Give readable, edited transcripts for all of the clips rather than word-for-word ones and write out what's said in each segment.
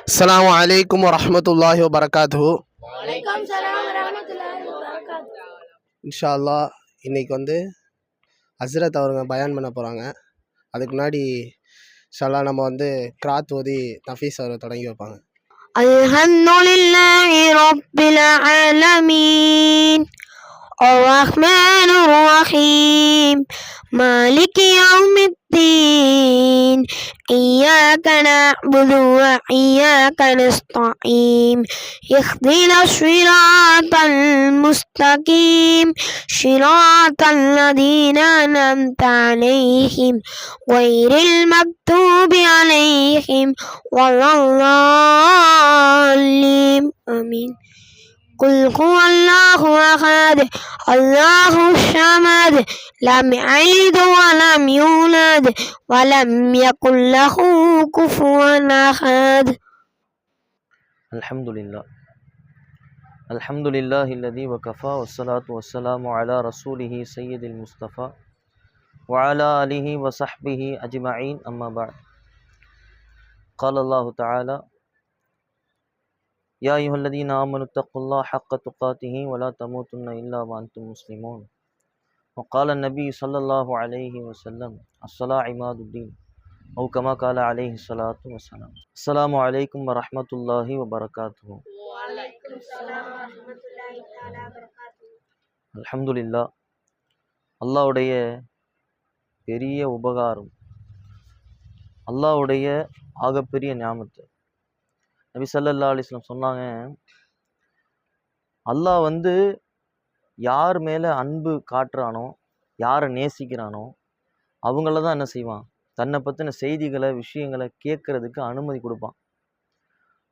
அஸ்ஸலாமு அலைக்கும் வரஹ்மத்துல்லாஹி வபரகாத்துஹு. வலைக்கம் சலாம் வரஹ்மத்துல்லாஹி வபரகாத்துஹு. இன்ஷா அல்லாஹ் இன்னைக்கு ஹஸ்ரத் அவருங்க பயான் பண்ண போகிறாங்க. அதுக்கு முன்னாடி இன்ஷா அல்லாஹ் நம்ம கிராத் ஓதி நஃபீஸ் அவர் தொடங்கி வைப்பாங்க. அல்ஹம்துலில்லாஹி ரப்பில் ஆலமீன் الرحمن الرحيم مالك يوم الدين إياك نعبد وإياك نستعين اهدنا الصراط المستقيم صراط الذين أنعمت عليهم غير المغضوب عليهم ولا الضالين آمين. قل هو الله أحد الله الصمد لم يلد ولم يولد ولم يكن له كفوا أحد. الحمد لله الذي وكفى والصلاة والسلام على رسوله سيد المصطفى وعلى آله وصحبه أجمعين أما بعد. قال الله تعالى يا أيها الذين آمنوا اتقوا الله حق تقاته ولا تموتن إلا وأنتم مسلمون. وقال النبي صلى الله عليه وسلم الصلاة عماد الدين أو كما قال عليه الصلاة والسلام. السلام عليكم ورحمة الله وبركاته. وعليكم السلام ورحمة الله تعالى وبركاته. الحمد لله. அல்லாஹ்வுடைய பெரிய உபகாரம், அல்லாஹ்வுடைய ஆகப்பெரிய ஞாபகத்து. நபி ஸல்லல்லாஹு அலைஹி வஸல்லம் சொன்னாங்க, அல்லாஹ் யார் மேலே அன்பு காட்டுறானோ, யாரை நேசிக்கிறானோ அவங்கள தான் என்ன செய்வான், தன்னை பற்றின செய்திகளை விஷயங்களை கேட்கறதுக்கு அனுமதி கொடுப்பான்.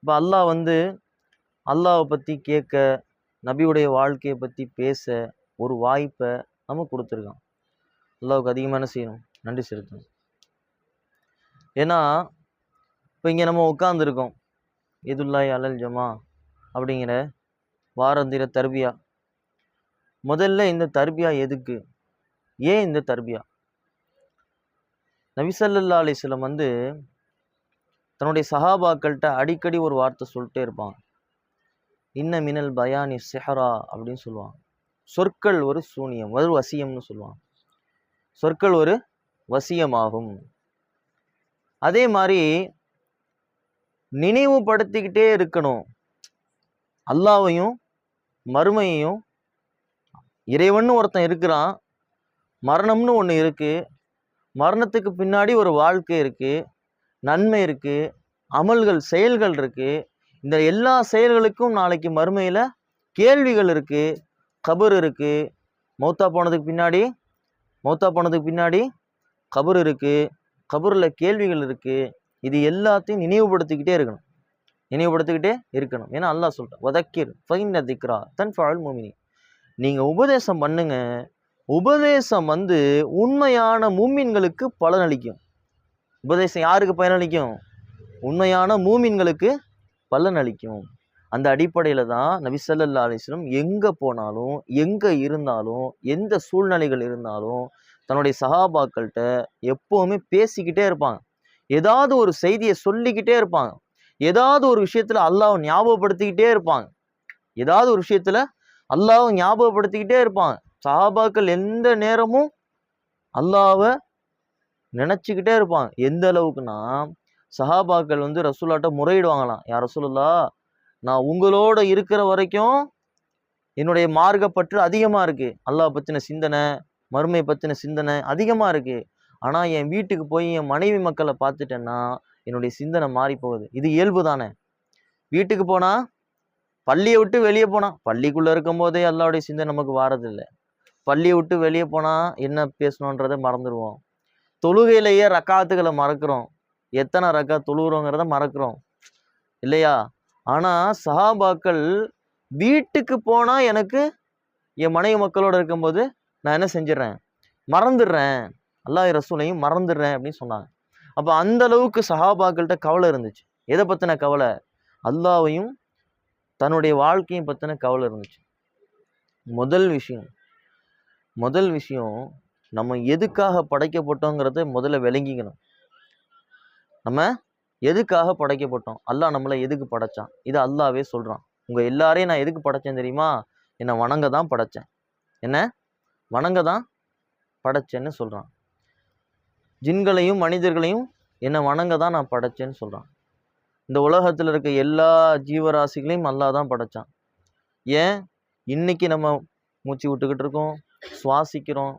இப்போ அல்லாஹ் அல்லாஹை பற்றி கேட்க, நபியுடைய வாழ்க்கையை பற்றி பேச ஒரு வாய்ப்பை நமக்கு கொடுத்துருக்கான். அல்லாஹ்வுக்கு அதிகமாக என்ன செய்யணும், நன்றி செலுத்தணும். ஏன்னா இப்போ இங்கே நம்ம உட்காந்துருக்கோம், யதுல்லாஹி அலல் ஜமா அப்படிங்கிற வாரந்திர தர்பியா. முதல்ல இந்த தர்பியா எதுக்கு, ஏன் இந்த தர்பியா? நபி ஸல்லல்லாஹு அலைஹி வஸல்லம் தன்னுடைய சஹாபாக்கள்கிட்ட அடிக்கடி ஒரு வார்த்தை சொல்லிட்டே இருப்பாங்க. இன்ன மினல் பயானி சிஹரா அப்படின்னு சொல்லுவாங்க. சொற்கள் ஒரு சூனியம், ஒரு வசியம்னு சொல்லுவாங்க. சொற்கள் ஒரு வசியமாகும். அதே மாதிரி நினைவுபடுத்திக்கிட்டே இருக்கணும். அல்லாஹ்வையும் மறுமையையும், இறைவன் ஒருத்தன் இருக்கிறான், மரணம்னு ஒன்று இருக்கு, மரணத்துக்கு பின்னாடி ஒரு வாழ்க்கை இருக்கு, நன்மை இருக்கு, அமல்கள் செயல்கள் இருக்கு. இந்த எல்லா செயல்களுக்கும் நாளைக்கு மறுமையில் கேள்விகள் இருக்கு, கபர் இருக்கு. மௌத்தா போனதுக்கு பின்னாடி கபர் இருக்கு, கபரில் கேள்விகள் இருக்கு. இது எல்லாத்தையும் நினைவுபடுத்திக்கிட்டே இருக்கணும். ஏன்னா அல்லாஹ் சொல்லிட்டான், வதக்கிர் ஃபைன்ன திக்ரா தன்ஃபஅல் முஃமினீன். நீங்கள் உபதேசம் பண்ணுங்க, உபதேசம் உண்மையான மூமின்களுக்கு பலனளிக்கும். உபதேசம் யாருக்கு பயனளிக்கும்? உண்மையான மூமின்களுக்கு பலனளிக்கும். அந்த அடிப்படையில் தான் நபி ஸல்லல்லாஹு அலைஹி வஸல்லம் எங்கே போனாலும், எங்கே இருந்தாலும், எந்த சூழ்நிலைகள் இருந்தாலும் தன்னுடைய சஹாபாக்கள்கிட்ட எப்போவுமே பேசிக்கிட்டே இருப்பாங்க. ஏதாவது ஒரு செய்தியை சொல்லிக்கிட்டே இருப்பாங்க. ஏதாவது ஒரு விஷயத்தில் அல்லாஹ்வை ஞாபகப்படுத்திக்கிட்டே இருப்பாங்க. சஹாபாக்கள் எந்த நேரமும் அல்லாஹ்வை நினச்சிக்கிட்டே இருப்பாங்க. எந்த அளவுக்குன்னா, சஹாபாக்கள் ரசூலுல்லாஹ்ட்ட முறையிடுவாங்களாம், யா ரசூலுல்லாஹ், நான் உங்களோட இருக்கிற வரைக்கும் என்னுடைய மார்க்கப்பற்று அதிகமாக இருக்குது, அல்லாஹ் பற்றின சிந்தனை, மறுமை பற்றின சிந்தனை அதிகமாக இருக்குது. ஆனால் என் வீட்டுக்கு போய் என் மனைவி மக்களை பார்த்துட்டேன்னா என்னுடைய சிந்தனை மாறி போகுது. இது இயல்பு தானே. வீட்டுக்கு போனால், பள்ளியை விட்டு வெளியே போனால், பள்ளிக்குள்ளே இருக்கும் போதே அல்லாஹ்வுடைய சிந்தனை நமக்கு வாரதில்லை. பள்ளியை விட்டு வெளியே போனால் என்ன பேசணுன்றதை மறந்துடுவோம். தொழுகையிலேயே ரக்காத்துகளை மறக்கிறோம். எத்தனை ரக்கா தொழுகிறோங்கிறத மறக்கிறோம் இல்லையா? ஆனால் சஹாபாக்கள் வீட்டுக்கு போனால் எனக்கு என் மனைவி மக்களோடு இருக்கும்போது நான் என்ன செஞ்சிடறேன், மறந்துடுறேன், அல்லாஹ் ரசூலையும் மறந்துடுறேன் அப்படின்னு சொன்னாங்க. அப்போ அந்த அளவுக்கு சஹாபாக்கள்கிட்ட கவலை இருந்துச்சு. எதை பற்றின கவலை? அல்லாஹ்வையும் தன்னுடைய வாழ்க்கையும் பற்றின கவலை இருந்துச்சு. முதல் விஷயம் நம்ம எதுக்காக படைக்கப்பட்டோங்கிறத முதல்ல விளங்கிக்கணும். நம்ம எதுக்காக படைக்கப்பட்டோம்? அல்லாஹ் நம்மளை எதுக்கு படைச்சான்? இது அல்லாவே சொல்றான். உங்க எல்லாரையும் நான் எதுக்கு படைச்சேன் தெரியுமா? என்னை வணங்க தான் படைச்சேன். என்ன வணங்க தான் படைச்சேன்னு சொல்றான். ஜின்களையும் மனிதர்களையும் என்னை வணங்க தான் நான் படைச்சேன்னு சொல்றான். இந்த உலகத்துல இருக்க எல்லா ஜீவராசிகளையும் அல்லாஹ் தான் படைச்சான். ஏன் இன்னைக்கு நம்ம மூச்சு விட்டுக்கிட்டு இருக்கோம், சுவாசிக்கிறோம்,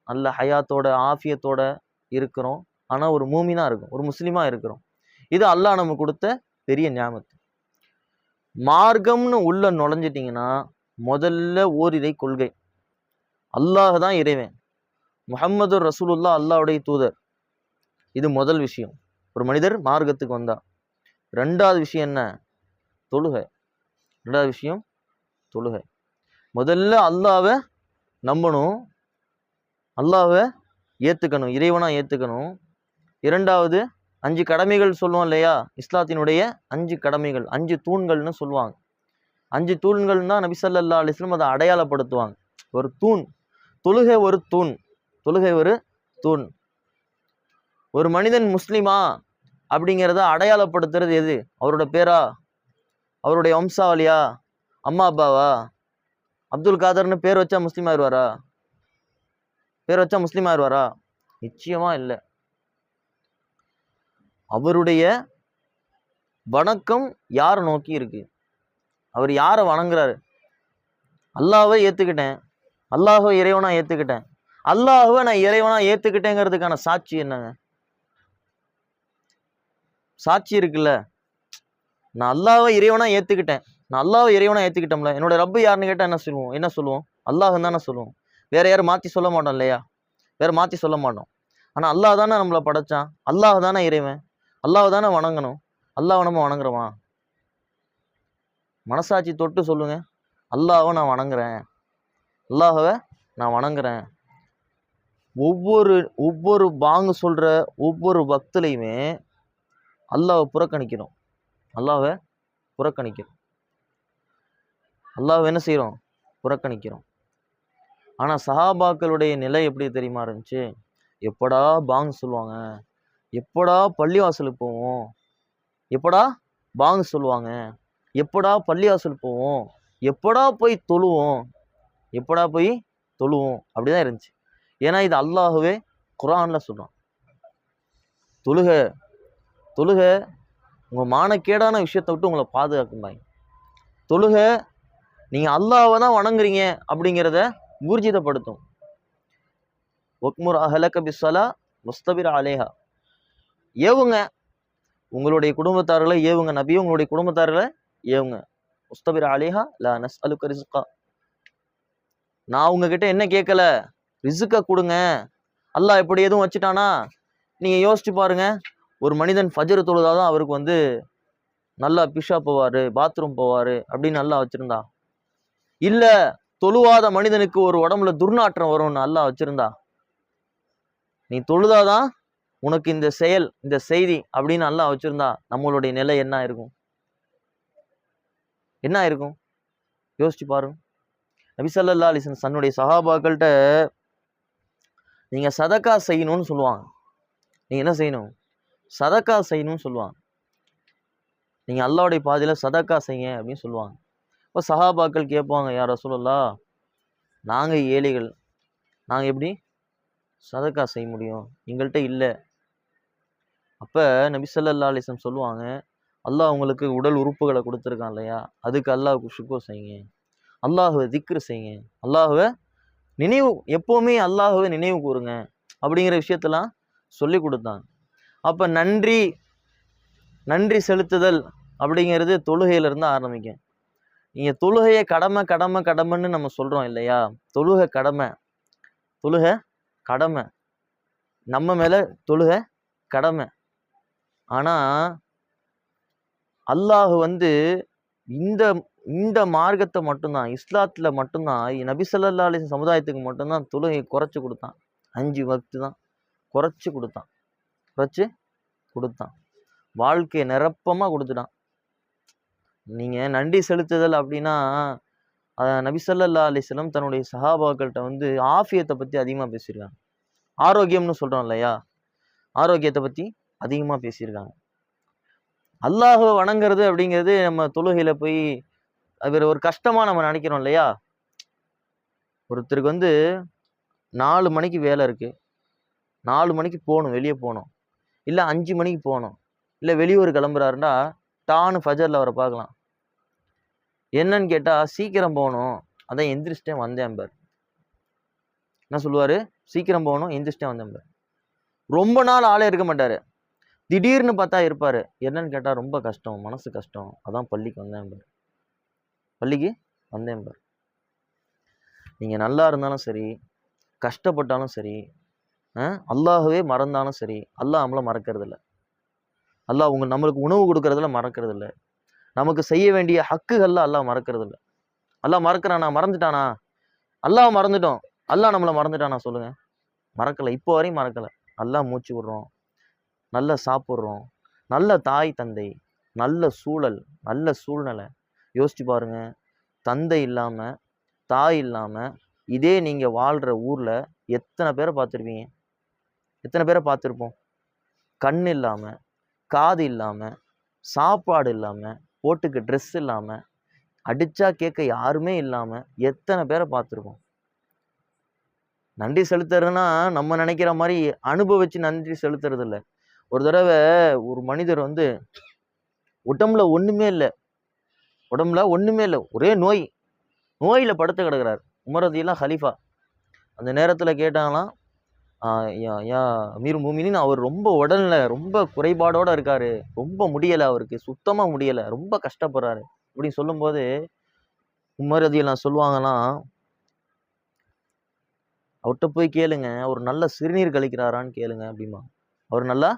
நல்ல ஹயாத்தோட ஆஃபியத்தோட இருக்கிறோம். ஆனா ஒரு மூமினா இருக்கும், ஒரு முஸ்லிமா இருக்கிறோம். இது அல்லாஹ் நமக்கு கொடுத்த பெரிய ஞாபகத்து. மார்க்கம்னு உள்ள நுழைஞ்சிட்டிங்கன்னா முதல்ல ஓரிரை கொள்கை, அல்லாஹ் தான் இறைவன், முஹம்மது ரசூலுல்லா அல்லாஹ்வுடைய தூதர். இது முதல் விஷயம். ஒரு மனிதர் மார்க்கத்துக்கு வந்தா. ரெண்டாவது விஷயம் என்ன? தொழுகை. ரெண்டாவது விஷயம் தொழுகை. முதல்ல அல்லாஹ்வை நம்பணும், அல்லாஹ்வை ஏத்துக்கணும், இறைவனா ஏத்துக்கணும். இரண்டாவது 5 கடமைகள் சொல்லுவோம் இல்லையா, இஸ்லாத்தினுடைய 5 கடமைகள், 5 தூண்கள்னு சொல்லுவாங்க. 5 தூண்கள்னா நபி ஸல்லல்லாஹு அலைஹி வஸல்லம் அதை அடையாளப்படுத்துவாங்க. ஒரு தூண், தொழுகை ஒரு தூண், தொழுகை ஒரு தூண். ஒரு மனிதன் முஸ்லிமா அப்படிங்கிறத அடையாளப்படுத்துறது எது? அவரோட பேரா, அவருடைய வம்சாவளியா, அம்மா அப்பாவா? அப்துல் காதர்னு பேர் வச்சா முஸ்லீம் ஆயிடுவாரா? பேர் வச்சா முஸ்லீம் ஆயிடுவாரா? நிச்சயமா இல்லை. அவருடைய வணக்கம் யாரை நோக்கி இருக்கு? அவர் யாரை வணங்குறாரு? அல்லாஹ்வை ஏத்துக்கிட்டேன், அல்லாஹ்வை இறைவனா ஏத்துக்கிட்டேன். அல்லாஹ்வை நான் இறைவனா ஏத்துக்கிட்டேங்கிறதுக்கான சாட்சி என்னங்க? சாட்சி இருக்குல்ல. நான் அல்லாஹ்வை இறைவனா ஏத்துக்கிட்டேன், நான் அல்லாஹ்வை இறைவனா ஏத்துக்கிட்டோம்ல, என்னோட ரப்பு யாருன்னு கேட்டா என்ன சொல்லுவோம்? அல்லாஹ்ன்னு தானே சொல்லுவோம். வேற யாரும் மாத்தி சொல்ல மாட்டோம் இல்லையா? வேற மாத்தி சொல்ல மாட்டோம். ஆனா அல்லாஹ் தானே நம்மளை படைச்சான், அல்லாஹ் தானே இறைவன், அல்லாஹ் தானே வணங்கணும். அல்லாஹ்வை நம்ம வணங்குறோமா? மனசாட்சி தொட்டு சொல்லுங்க. அல்லாஹ்வை நான் வணங்குறேன், அல்லாஹ்வை நான் வணங்குறேன். ஒவ்வொரு பாங்கு சொல்ற ஒவ்வொரு வக்துலையுமே அல்லாஹ்வை புறக்கணிக்கிறோம், அல்லாஹ்வை புறக்கணிக்கிறோம், அல்லாஹ்வை என்ன செய்றோம்? புறக்கணிக்கிறோம். ஆனா சஹாபாக்களுடைய நிலை எப்படி தெரியுமா இருந்துச்சு? எப்படா பாங்கு சொல்லுவாங்க, எப்படா பள்ளிவாசலுக்கு போவோம், எப்படா பாங்கு சொல்லுவாங்க, எப்படா பள்ளிவாசல் போவோம், எப்படா போய் தொழுவோம், எப்படா போய் தொழுவோம், அப்படிதான் இருந்துச்சு. ஏன்னா இது அல்லாஹ்வே குர்ஆன்ல சொல்றான். தொழுகை தொழுகை உங்க மானக்கேடான விஷயத்தை விட்டு உங்களை பாதுகாக்கும்பாங்க. தொழுகை நீங்க அல்லாஹ்வை தான் வணங்குறீங்க அப்படிங்கிறத ஊர்ஜிதப்படுத்தும். வக்முர் அஹலக பிஸ்ஸலா வஸ்தபிர் அலைஹா. ஏவுங்க, உங்களுடைய குடும்பத்தார்களை ஏவுங்க, நபியே உங்களுடைய குடும்பத்தார்களை ஏவுங்க. வஸ்தபிர் அலைஹா லா நஸ்அலுக ரிஸ்கா. நான் உங்ககிட்ட என்ன கேட்கல, ரிஸ்க கொடுங்க. அல்லாஹ் எப்படி எதுவும் வச்சுட்டானா? நீங்க யோசிச்சு பாருங்க. ஒரு மனிதன் ஃபஜ்ர் தொழுதாதான் அவருக்கு நல்லா பிஷா போவாரு, பாத்ரூம் போவாரு அப்படின்னு நல்லா வச்சிருந்தா, இல்ல தொழுவாத மனிதனுக்கு ஒரு உடம்புல துர்நாற்றம் வரும்னு அல்லாஹ் வச்சிருந்தா, நீ தொழுதாதான் உனக்கு இந்த செயல் இந்த செய்தி அப்படின்னு அல்லாஹ் வச்சிருந்தா, நம்மளுடைய நிலை என்ன இருக்கும்? என்ன இருக்கும்? யோசிச்சு பாருங்க. நபி ஸல்லல்லாஹு அலைஹி வஸல்லம் தன்னுடைய சஹாபாக்கள்கிட்ட நீங்க சதக்கா செய்யணும்னு சொல்லுவாங்க. நீங்க என்ன செய்யணும்? சதக்கா செய்யணும்னு சொல்லுவாங்க. நீங்க அல்லாஹ்வுடைய பாதையில சதக்கா செய்யுங்க அப்படின்னு சொல்லுவாங்க. இப்போ சஹாபாக்கள் கேட்பாங்க, யா ரசூலல்லாஹ், நாங்க ஏழைகள், நாங்க எப்படி சதக்கா செய்ய முடியும், எங்கள்கிட்ட இல்லை. அப்ப நபி ஸல்லல்லாஹு அலைஹி வஸல்லம் சொல்லுவாங்க, அல்லாஹ் உங்களுக்கு உடல் உறுப்புகளை கொடுத்துருக்கான் இல்லையா, அதுக்கு அல்லாஹ்வுக்கு ஷுக்ர் செய்யுங்க, அல்லாஹ்வை திக்ர் செய்யுங்க, அல்லாஹ்வை நினைவு, எப்பவுமே அல்லாஹ்வை நினைவு கூறுங்க அப்படிங்கிற விஷயத்தெல்லாம் சொல்லி கொடுத்தாங்க. அப்ப நன்றி செலுத்துதல் அப்படிங்கிறது தொழுகையில இருந்து ஆரம்பிக்கும். நீங்க தொழுகையை கடமைன்னு நம்ம சொல்றோம் இல்லையா? தொழுகை கடமை, நம்ம மேல தொழுகை கடமை. ஆனா அல்லாஹ் இந்த இந்த மார்க்கத்தை மட்டும்தான், இஸ்லாத்துல மட்டும்தான், நபி ஸல்லல்லாஹு அலைஹி வஸல்லம் சமுதாயத்துக்கு மட்டும்தான் தொழுகையை குறைச்சு கொடுத்தான். 5 வக்து தான் குறைச்சு கொடுத்தான். வாழ்க்கையை நிரப்பமா கொடுத்துட்டான். நீங்க நன்றி செலுத்துதல் அப்படின்னா நபி ஸல்லல்லாஹு அலைஹி வஸல்லம் தன்னுடைய சஹாபாக்கள்கிட்ட ஆஃபியத்தை பத்தி அதிகமா பேசியிருக்காங்க. ஆரோக்கியம்னு சொல்றோம் இல்லையா, ஆரோக்கியத்தை பத்தி அதிகமா பேசியிருக்காங்க. அல்லாஹ்வை வணங்குறது அப்படிங்கிறது நம்ம தொழுகையில போய் அது ஒரு கஷ்டமா நம்ம நினைக்கிறோம் இல்லையா? ஒருத்தருக்கு வந்து 4 மணிக்கு வேலை இருக்கு. 4 மணிக்கு போணும், வெளிய போணும். இல்ல 5 மணிக்கு போணும். இல்ல வெளியூர் கிளம்புறாருன்னா, டான்னு ஃபஜர்ல அவர பார்க்கலாம். என்னன்னு கேட்டா, சீக்கிரம் போணும். அதான் எந்திரிச்சிட்டேன் வந்தேன் பாரு. என்ன சொல்லுவாரு? சீக்கிரம் போணும், எந்திரிச்சிட்டேன் வந்தேன் பாரு. ரொம்ப நாள் ஆளே இருக்க மாட்டாரு. திடீர்னு பார்த்தா இருப்பாரு. என்னன்னு கேட்டா, ரொம்ப கஷ்டம், மனசு கஷ்டம். அதான் பள்ளிக்கு வந்தேன் பாரு. பள்ளிக்கு வந்தேன் பாரு. நீங்க நல்லா இருந்தாலும் சரி, கஷ்டப்பட்டாலும் சரி, அல்லாஹ்வே மறந்தாலும் சரி, அல்லாஹ் நம்மள மறக்கிறது இல்ல. அல்லாஹ் நம்மளுக்கு உணவு கொடுக்கறதுல மறக்கிறது இல்ல. நமக்கு செய்ய வேண்டிய ஹக்குகள்ல அல்லாஹ் மறக்கிறது இல்ல. அல்லாஹ் மறக்கிறானா? மறந்துட்டானா? அல்லாஹ் மறந்துட்டோம். அல்லாஹ் நம்மள மறந்துட்டானா சொல்லுங்க? மறக்கல. இப்போ வரையும் மறக்கல. நல்லா மூச்சு விடுறோம். நல்லா சாப்பிடுறோம். நல்ல தாய் தந்தை, நல்ல சூழல், நல்ல சூழ்நிலை. யோசிச்சு பாருங்க. தந்தை இல்லாம, தாய் இல்லாம, இதே நீங்க வாழ்ற ஊர்ல எத்தனை பேரை பார்த்துருப்பீங்க? எத்தனை பேரை பார்த்துருப்போம்? கண் இல்லாம, காது இல்லாம, சாப்பாடு இல்லாம, போட்டுக்க ட்ரெஸ் இல்லாம, அடிச்சா கேட்க யாருமே இல்லாம எத்தனை பேரை பார்த்துருக்கோம்? நன்றி செலுத்துறதுன்னா நம்ம நினைக்கிற மாதிரி அனுபவிச்சு நன்றி செலுத்துறது இல்ல. ஒரு தடவை ஒரு மனிதர் வந்து உடம்புல ஒண்ணுமே இல்லை, உடம்புல ஒண்ணுமே இல்லை, ஒரே நோய், நோயில படுத்து கிடக்குறாரு. உமர் ரலியல்லாஹு ஹலீஃபா. அந்த நேரத்துல கேட்டாங்களாம், யா யா அமீர் முஃமினீன், அவர் ரொம்ப உடல்ல ரொம்ப குறைபாடோட இருக்காரு, ரொம்ப முடியல, அவருக்கு சுத்தமா முடியல, ரொம்ப கஷ்டப்படுறாரு அப்படின்னு சொல்லும்போது உமர் ரலியல்லாஹு சொல்லுவாங்களாம், அவர்கிட்ட போய் கேளுங்க, அவர் நல்ல சிறுநீர் கழிக்கிறாரான்னு கேளுங்க அப்படிமா. அவர் நல்லா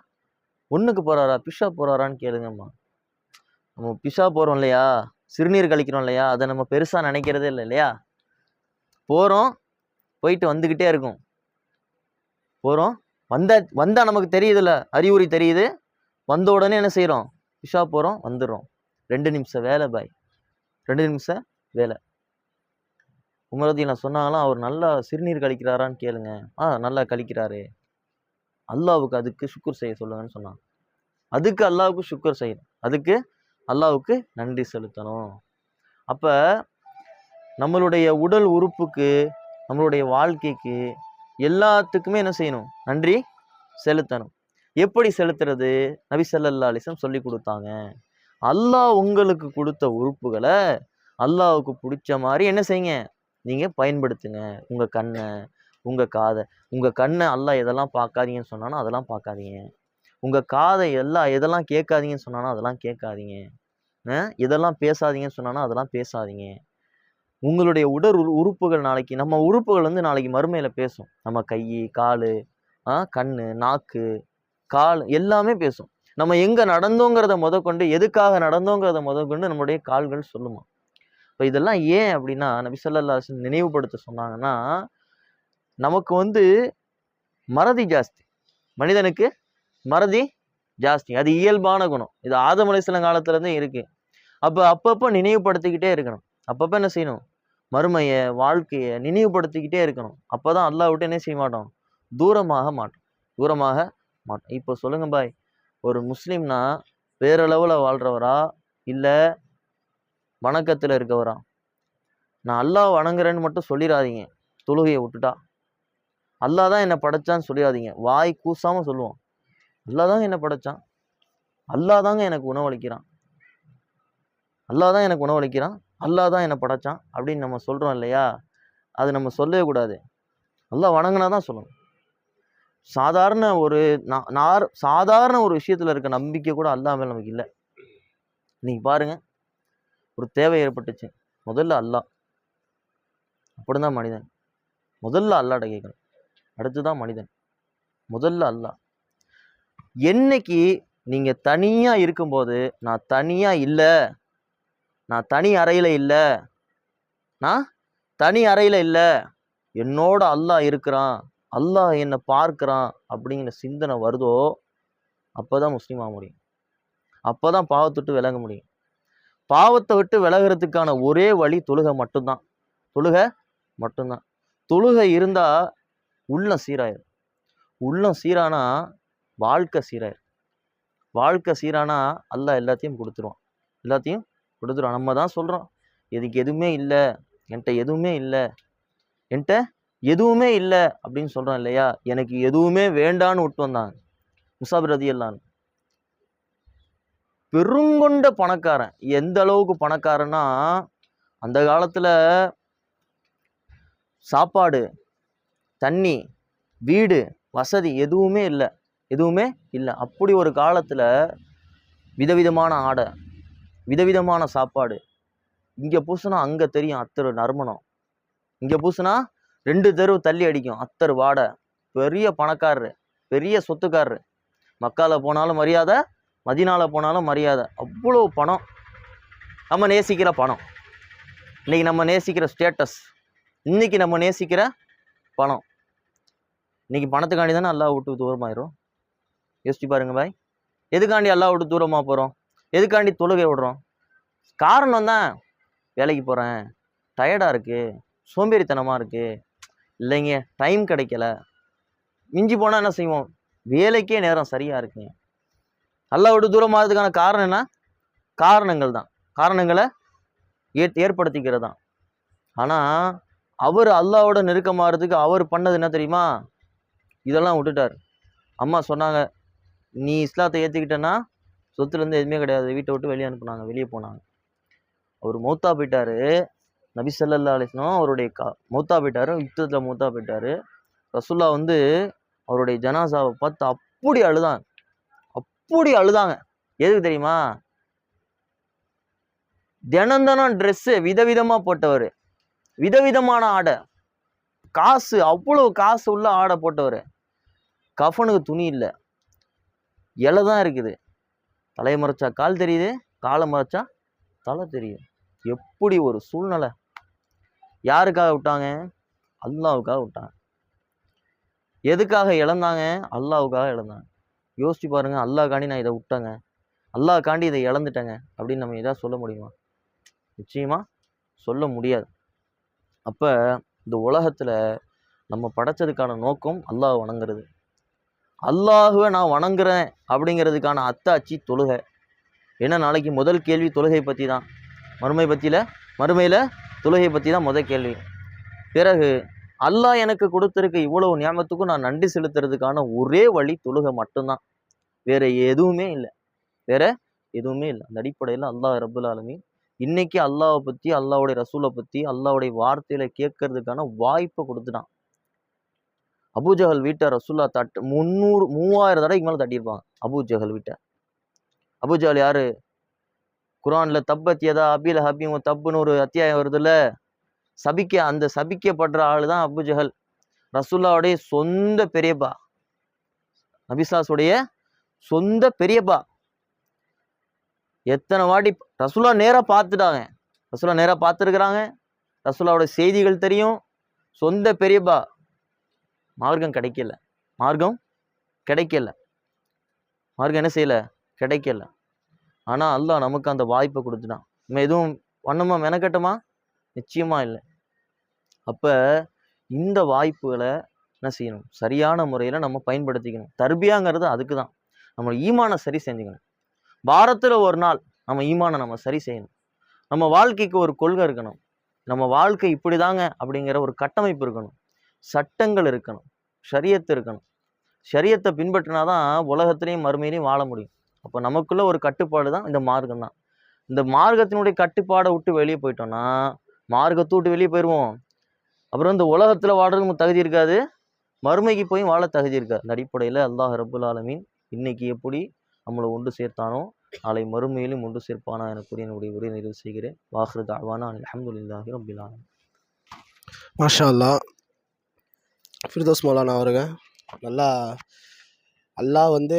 ஒண்ணுக்கு போறாரா, பிஷா போறாரான்னு கேளுங்கம்மா. நம்ம பிஷா போறோம் இல்லையா, சிறுநீர் கழிக்கிறோம் இல்லையா, அதை நம்ம பெருசா நினைக்கிறதே இல்லை இல்லையா? போறோம், போயிட்டு வந்துகிட்டே இருக்கும். போறோம், வந்தா நமக்கு தெரியுதுல்ல, அறிகுறி தெரியுது. வந்த உடனே என்ன செய்யறோம்? பிஷா போறோம், வந்துடுறோம். 2 நிமிஷம் வேலை பாய், 2 நிமிஷம் வேலை. உமர் ரலியல்லாஹு சொன்னாங்களாம், அவர் நல்லா சிறுநீர் கழிக்கிறாரான்னு கேளுங்க. நல்லா கழிக்கிறாரு, அல்லாஹ்வுக்கு அதுக்கு சுக்குர் செய்ய சொல்லுங்கன்னு சொன்னாங்க. அதுக்கு அல்லாஹ்வுக்கு சுக்குர் செய்யணும், அதுக்கு அல்லாஹ்வுக்கு நன்றி செலுத்தணும். அப்ப நம்மளுடைய உடல் உறுப்புக்கு, நம்மளுடைய வாழ்க்கைக்கு, எல்லாத்துக்குமே என்ன செய்யணும்? நன்றி செலுத்தணும். எப்படி செலுத்துறது? நபி ஸல்லல்லாஹு அலைஹி வஸல்லம் சொல்லி கொடுத்தாங்க. அல்லாஹ் உங்களுக்கு கொடுத்த உறுப்புகளை அல்லாஹ்வுக்கு பிடிச்ச மாதிரி என்ன செய்யுங்க? நீங்க பயன்படுத்துங்க. உங்க கண்ணை, உங்க காதை. உங்க கண்ணை அல்லாஹ் எதெல்லாம் பார்க்காதீங்கன்னு சொன்னானோ அதெல்லாம் பார்க்காதீங்க. உங்க காதை எதெல்லாம் கேட்காதீங்கன்னு சொன்னானோ அதெல்லாம் கேட்காதீங்க. எதெல்லாம் பேசாதீங்கன்னு சொன்னானோ அதெல்லாம் பேசாதீங்க. உங்களுடைய உடல் உறுப்புகள் நாளைக்கு, நம்ம உறுப்புகள் வந்து நாளைக்கு மறுமையில பேசும். நம்ம கை, காலு, கண்ணு, நாக்கு, கால் எல்லாமே பேசும். நம்ம எங்க நடந்தோங்கிறத முதற்கொண்டு, எதுக்காக நடந்தோங்கிறத முதற்கொண்டு நம்மளுடைய கால்கள் சொல்லுமா. இப்போ இதெல்லாம் ஏன் அப்படின்னா, நபி ஸல்லல்லாஹு அலைஹி வஸல்லம் நினைவுபடுத்த சொன்னாங்கன்னா, நமக்கு வந்து மறதி ஜாஸ்தி. மனிதனுக்கு மறதி ஜாஸ்தி. அது இயல்பான குணம். இது ஆதம் அலைஹிஸ்ஸலாம் காலத்துல இருந்தே இருக்கு. அப்பப்போ நினைவுபடுத்திக்கிட்டே இருக்கணும். அப்பப்போ என்ன செய்யணும்? மறுமைய, வாழ்க்கைய நினைவுபடுத்திக்கிட்டே இருக்கணும். அப்பதான் அல்லாஹ் விட்டு என்ன செய்ய மாட்டோம்? தூரமாக மாட்டோம். தூரமாக மாட்டோம். இப்போ சொல்லுங்க பாய், ஒரு முஸ்லீம்னா பேரளவுல வாழ்றவரா, இல்ல வணக்கத்துல இருக்கவரா? நான் அல்லாஹ் வணங்குறேன்னு மட்டும் சொல்லிடாதீங்க. தொழுகையை விட்டுட்டா அல்லாஹ் தான் என்ன படைச்சான்னு சொல்லிடாதீங்க. வாய் கூசாம சொல்லுவோம், அல்லாஹ் தாங்க என்ன படைச்சான், அல்லாஹ் தாங்க எனக்கு உணவளிக்கிறான், அல்லாஹ் தான் எனக்கு உணவளிக்கிறான், அல்லாஹ் தான் என்னை படைச்சான் அப்படின்னு நம்ம சொல்றோம் இல்லையா? அது நம்ம சொல்லவே கூடாது. அல்லாஹ் வணங்கினா தான் சொல்லணும். சாதாரண ஒரு சாதாரண ஒரு விஷயத்துல இருக்க நம்பிக்கை கூட அல்லாஹ் மேல நமக்கு இல்லை. இன்னைக்கு பாருங்க, ஒரு தேவை ஏற்பட்டுச்சு, முதல்ல அல்லாஹ், அப்படிதான் மனிதன். முதல்ல அல்லாஹ்ட்ட கேட்கணும், அடுத்துதான் மனிதன், முதல்ல அல்லாஹ். என்னைக்கு நீங்க தனியா இருக்கும்போது, நான் தனியா இல்ல, நான் தனி அறையில இல்ல, நான் தனி அறையில இல்ல, என்னோட அல்லாஹ் இருக்கிறான், அல்லாஹ் என்னை பார்க்கிறான் அப்படிங்கிற சிந்தனை வருதோ, அப்பதான் முஸ்லீம் ஆக முடியும். அப்பதான் பாவத்தை விட்டு விலக முடியும். பாவத்தை விட்டு விலகிறதுக்கான ஒரே வழி தொழுகை மட்டும்தான். தொழுகை மட்டும்தான். தொழுகை இருந்தா உள்ளம் சீராயிரும். உள்ளம் சீரானா வாழ்க்கை சீராயிரும். வாழ்க்கை சீரானா அல்லாஹ் எல்லாத்தையும் கொடுத்துருவான். எல்லாத்தையும் கொடுத்துருவான். நம்ம தான் சொல்கிறோம் இதுக்கு எதுவுமே இல்லை, என்கிட்ட எதுவுமே இல்லை, என்கிட்ட எதுவுமே இல்லை அப்படின்னு சொல்கிறோம் இல்லையா. எனக்கு எதுவுமே வேண்டான்னு விட்டு வந்தாங்க முஸாப் ரலியல்லாஹு அன்ஹு. பெருங்கொண்ட பணக்காரன். எந்த அளவுக்கு பணக்காரன்னா, அந்த காலத்தில் சாப்பாடு, தண்ணி, வீடு, வசதி எதுவுமே இல்லை, எதுவுமே இல்லை. அப்படி ஒரு காலத்தில் விதவிதமான ஆடை, விதவிதமான சாப்பாடு. இங்கே பூசுனா அங்கே தெரியும் அத்தர் நறுமணம், இங்கே பூசுனா 2 தெரு தள்ளி அடிக்கும் அத்தர் வாடை. பெரிய பணக்காரரு, பெரிய சொத்துக்காரரு. மக்கால போனாலும் மரியாதை, மதீனால போனாலும் மரியாதை. அவ்வளோ பணம். நம்ம நேசிக்கிற பணம், இன்னைக்கு நம்ம நேசிக்கிற ஸ்டேட்டஸ், இன்னைக்கு நம்ம நேசிக்கிற பணம். இன்னைக்கு பணத்துக்காண்டி தானே அல்லாஹ் விட்டு தூரமாயிரும். யோசிச்சு பாருங்க பாய். எதுக்காண்டி அல்லாஹ் விட்டு தூரமாக போகிறோம்? எதுக்காண்டி தொழுகை விடுறோம்? காரணம் தான், வேலைக்கு போகிறேன், டயர்டாக இருக்குது, சோம்பேறித்தனமாக இருக்குது, இல்லைங்க டைம் கிடைக்கல. மிஞ்சி போனால் என்ன செய்வோம்? வேலைக்கே நேரம் சரியாக இருக்குங்க. அல்லாஹ் விட்டு தூரமாகிறதுக்கான காரணம் என்ன? காரணங்கள் தான், காரணங்களை ஏற்படுத்திக்கிறது தான். ஆனால் அவர் அல்லாஹ்வோட நெருக்கமாகிறதுக்கு அவர் பண்ணது என்ன தெரியுமா? இதெல்லாம் விட்டுட்டார். அம்மா சொன்னாங்க, நீ இஸ்லாத்தை ஏற்றுக்கிட்டேன்னா சொத்துலேருந்து எதுவுமே கிடையாது, வீட்டை விட்டு வெளியே அனுப்புனாங்க, வெளியே போனாங்க. அவர் மௌத்தா போயிட்டார். நபி ஸல்லல்லாஹு அலைஹி வஸல்லம் அவருடைய மௌத்தா போயிட்டார், யுத்தத்தில் மௌத்தா போயிட்டார். ரசூல்லா வந்து அவருடைய ஜனாசாவை பார்த்து அப்படி அழுதாங்க, அப்படி அழுதாங்க. எதுக்கு தெரியுமா? தினம் ட்ரெஸ்ஸு விதவிதமாக போட்டவர், விதவிதமான ஆடை, காசு, அவ்வளோ காசு உள்ள ஆடை போட்டவர். கஃபனுக்கு துணி இல்லை, இலை தான் இருக்குது. தலையை மறைச்சா கால் தெரியுது, காலை மறைச்சா தலை தெரியும். எப்படி ஒரு சூழ்நிலை! யாருக்காக விட்டாங்க? அல்லாஹ்வுக்காக விட்டாங்க. எதுக்காக இழந்தாங்க? அல்லாஹ்வுக்காக இழந்தாங்க. யோசிச்சு பாருங்க. அல்லாஹ்காண்டி நான் இதை விட்டேங்க, அல்லாஹ்காண்டி இதை இழந்துட்டேங்க அப்படின்னு நம்ம எதாவது சொல்ல முடியுமா? நிச்சயமா சொல்ல முடியாது. அப்போ இந்த உலகத்தில் நம்ம படைச்சதுக்கான நோக்கம் அல்லாஹ் வணங்குறது. அல்லாஹுவை நான் வணங்குறேன் அப்படிங்கிறதுக்கான அத்தாட்சி தொழுகை. ஏன்னா நாளைக்கு முதல் கேள்வி தொழுகை பற்றி தான், மறுமையில் தொழுகை பற்றி தான் முதல் கேள்வி. பிறகு அல்லாஹ் எனக்கு கொடுத்துருக்க இவ்வளவு நியாமத்துக்கும் நான் நன்றி செலுத்துறதுக்கான ஒரே வழி தொழுகை மட்டும்தான், வேற எதுவுமே இல்லை, வேற எதுவுமே இல்லை. அந்த அடிப்படையில் அல்லாஹ் ரப்புல் ஆலமீன் இன்னைக்கு அல்லாஹை பற்றி, அல்லாஹ்வுடைய ரசூலை பற்றி, அல்லாஹ்வுடைய வார்த்தையில கேட்கறதுக்கான வாய்ப்பை கொடுத்துட்டான். அபூஜஹல் வீட்டை ரசூல்லா 3000 தடவைக்கு மேலே தட்டியிருப்பாங்க அபூஜஹல் வீட்டை. அபூஜஹல் யாரு? குரான்ல தப்பத் யதா அபீ லஹபின் வ தப்புன்னு ஒரு அத்தியாயம் வருதுல்ல, அந்த சபிக்கப்படுற ஆள் தான் அபூஜஹல். ரசூல்லாவுடைய சொந்த பெரியப்பா, நபிசாஸுடைய சொந்த பெரியப்பா. எத்தனை வாட்டி ரசூல்லா நேராக பார்த்துட்டாங்க, ரசூல்லா நேராக பார்த்துருக்குறாங்க, ரசூல்லாவோட செய்திகள் தெரியும். சொந்த பெரியப்பா. மார்க்கம் கிடைக்கல, மார்க்கம் என்ன செய்யலை? கிடைக்கல. ஆனால் அல்லாஹ் நமக்கு அந்த வாய்ப்பை கொடுத்துட்டான். நம்ம எதுவும் பண்ணமா மெனக்கட்டமா? நிச்சயமா இல்லை. அப்போ இந்த வாய்ப்புகளை என்ன செய்யணும்? சரியான முறையில் நம்ம பயன்படுத்திக்கணும். தர்பியாங்கிறது அதுக்கு தான். நம்ம ஈமானை சரி செஞ்சுக்கணும். வாரத்தில் ஒரு நாள் நம்ம ஈமானை நம்ம சரி செய்யணும். நம்ம வாழ்க்கைக்கு ஒரு கொள்கை இருக்கணும். நம்ம வாழ்க்கை இப்படி தாங்க அப்படிங்கிற ஒரு கட்டமைப்பு இருக்கணும். சட்டங்கள் இருக்கணும், ஷரியத்து இருக்கணும். ஷரியத்தை பின்பற்றினா தான் உலகத்திலையும் மறுமையிலையும் வாழ முடியும். அப்போ நமக்குள்ள ஒரு கட்டுப்பாடு தான் இந்த மார்க்கம் தான். இந்த மார்க்கத்தினுடைய கட்டுப்பாடை விட்டு வெளியே போயிட்டோம்னா, மார்க்கத்தை விட்டு வெளியே போயிடுவோம். அப்புறம் இந்த உலகத்தில் வாழறதுக்கு நமக்கு தகுதி இருக்காது, மறுமைக்கு போய் வாழ தகுதி இருக்காது. அந்த அடிப்படையில் அல்லாஹ் ரப்புல் ஆலமீன் இன்னைக்கு எப்படி நம்மளை ஒன்று சேர்த்தானோ நாளை மறுமையிலும் ஒன்று சேர்ப்பானா எனக்குரிய என்னுடைய உரையை நிறைவு செய்கிறேன். வாஹிரு தஅவானா அல்ஹம்துலில்லாஹி ரப்பில் ஆலமீன். மாஷா அல்லாஹ். ஃபிர்தௌஸ் மௌலானா அவர்கள் நல்லா, அல்லாஹ் வந்து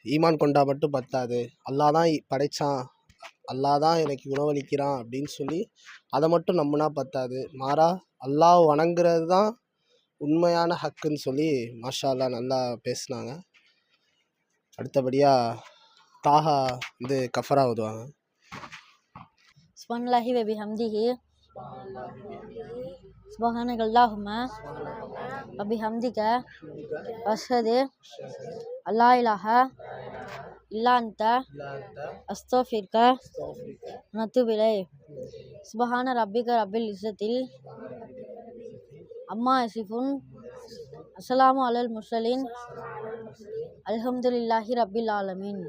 ஈமான் கொண்டா மட்டும் பத்தாது, அல்லாஹ் தான் படைத்தான், அல்லாஹ் தான் எனக்கு உணவளிக்கிறான் அப்படின்னு சொல்லி அதை மட்டும் நம்பினா பத்தாது, மாறா அல்லாஹ் வணங்குறது தான் உண்மையான ஹக்குன்னு சொல்லி மாஷா அல்லாஹ் நல்லா பேசுனாங்க. அடுத்தபடியாக தாஹா வந்து கஃபரா ஓதுவாங்க. சுப்ஹானல்லாஹி வ பிஹம்திஹி சுப்ஹானக அல்லாஹும்ம வ பிஹம்திக அஷ்ஹது அல்லா இலாஹ இல்லா அன்த அஸ்தஃபிர்க நத்துபு இலைக் சுப்ஹான ரப்பிக ரப்பில் இஸ்ஸத்தில் அம்மா யசிஃபூன் அஸ்ஸலாமு அலல் முர்சலீன் அல்ஹம்துலில்லாஹி ரப்பில் ஆலமீன்.